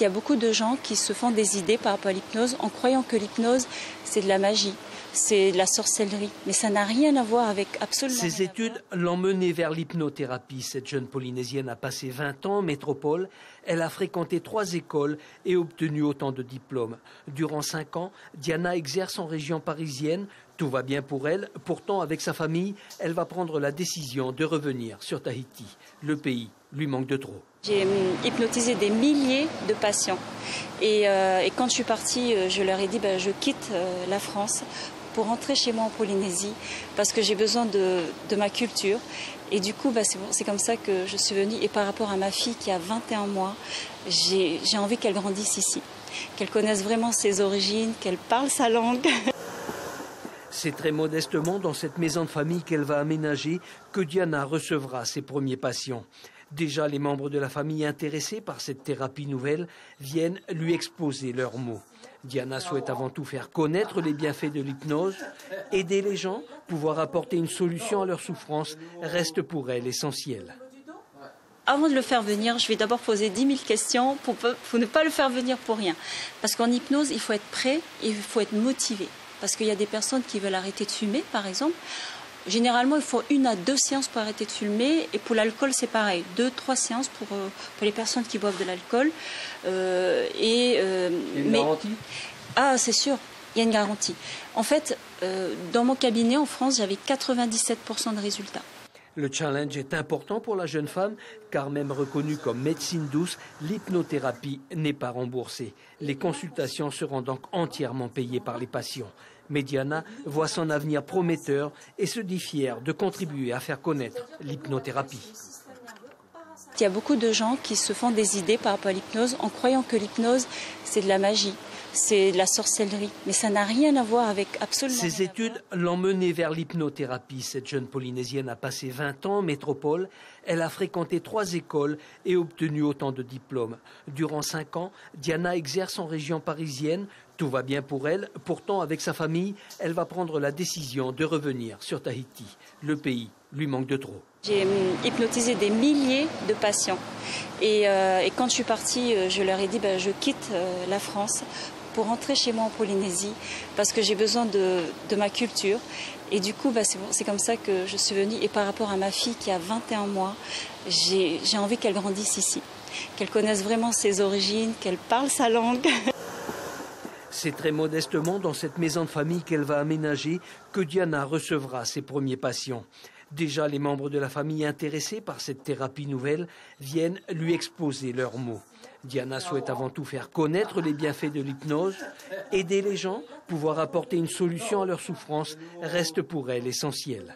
Il y a beaucoup de gens qui se font des idées par rapport à l'hypnose en croyant que l'hypnose, c'est de la magie, c'est de la sorcellerie. Mais ça n'a rien à voir avec absolument rien. Ses études l'ont menée vers l'hypnothérapie. Cette jeune Polynésienne a passé 20 ans en métropole. Elle a fréquenté 3 écoles et obtenu autant de diplômes. Durant 5 ans, Diana exerce en région parisienne. Tout va bien pour elle. Pourtant, avec sa famille, elle va prendre la décision de revenir sur Tahiti. Le pays lui manque de trop. J'ai hypnotisé des milliers de patients. Et quand je suis partie, je leur ai dit je quitte la France pour rentrer chez moi en Polynésie parce que j'ai besoin de ma culture. Et du coup, c'est comme ça que je suis venue. Et par rapport à ma fille qui a 21 mois, j'ai envie qu'elle grandisse ici, qu'elle connaisse vraiment ses origines, qu'elle parle sa langue. C'est très modestement dans cette maison de famille qu'elle va aménager que Diana recevra ses premiers patients. Déjà, les membres de la famille intéressés par cette thérapie nouvelle viennent lui exposer leurs maux. Diana souhaite avant tout faire connaître les bienfaits de l'hypnose. Aider les gens, pouvoir apporter une solution à leurs souffrances, reste pour elle essentiel. Avant de le faire venir, je vais d'abord poser 10 000 questions pour ne pas le faire venir pour rien. Parce qu'en hypnose, il faut être prêt et il faut être motivé. Parce qu'il y a des personnes qui veulent arrêter de fumer, par exemple. Généralement, il faut 1 à 2 séances pour arrêter de fumer. Et pour l'alcool, c'est pareil. 2-3 séances pour les personnes qui boivent de l'alcool. Il y a une garantie ? Ah, c'est sûr. Il y a une garantie. En fait, dans mon cabinet en France, j'avais 97% de résultats. Le challenge est important pour la jeune femme, car même reconnue comme médecine douce, l'hypnothérapie n'est pas remboursée. Les consultations seront donc entièrement payées par les patients. Mais Diana voit son avenir prometteur et se dit fière de contribuer à faire connaître l'hypnothérapie. Il y a beaucoup de gens qui se font des idées par rapport à l'hypnose en croyant que l'hypnose, c'est de la magie, c'est de la sorcellerie. Mais ça n'a rien à voir avec absolument rien. Ses études l'ont menée vers l'hypnothérapie. Cette jeune Polynésienne a passé 20 ans en métropole. Elle a fréquenté 3 écoles et obtenu autant de diplômes. Durant 5 ans, Diana exerce en région parisienne. Tout va bien pour elle. Pourtant, avec sa famille, elle va prendre la décision de revenir sur Tahiti. Le pays lui manque de trop. J'ai hypnotisé des milliers de patients. Et quand je suis partie, je leur ai dit je quitte la France pour rentrer chez moi en Polynésie parce que j'ai besoin de ma culture. Et du coup, c'est comme ça que je suis venue. Et par rapport à ma fille qui a 21 mois, j'ai envie qu'elle grandisse ici, qu'elle connaisse vraiment ses origines, qu'elle parle sa langue. C'est très modestement dans cette maison de famille qu'elle va aménager que Diana recevra ses premiers patients. Déjà, les membres de la famille intéressés par cette thérapie nouvelle viennent lui exposer leurs maux. Diana souhaite avant tout faire connaître les bienfaits de l'hypnose. Aider les gens, pouvoir apporter une solution à leurs souffrances, reste pour elle essentiel.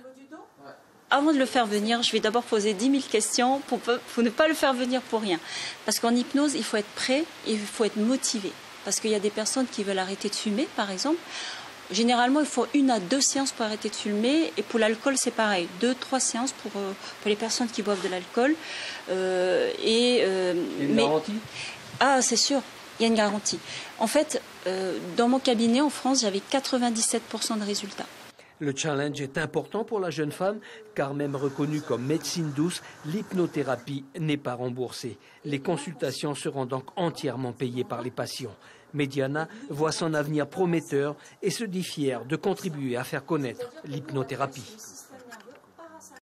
Avant de le faire venir, je vais d'abord poser 10 000 questions pour ne pas le faire venir pour rien. Parce qu'en hypnose, il faut être prêt et il faut être motivé. Parce qu'il y a des personnes qui veulent arrêter de fumer, par exemple. Généralement, il faut 1 à 2 séances pour arrêter de fumer. Et pour l'alcool, c'est pareil. 2-3 séances pour les personnes qui boivent de l'alcool. Il y a une garantie ? Ah, c'est sûr. Il y a une garantie. En fait, dans mon cabinet en France, j'avais 97% de résultats. Le challenge est important pour la jeune femme, car même reconnue comme médecine douce, l'hypnothérapie n'est pas remboursée. Les consultations seront donc entièrement payées par les patients. Mais Diana voit son avenir prometteur et se dit fière de contribuer à faire connaître l'hypnothérapie.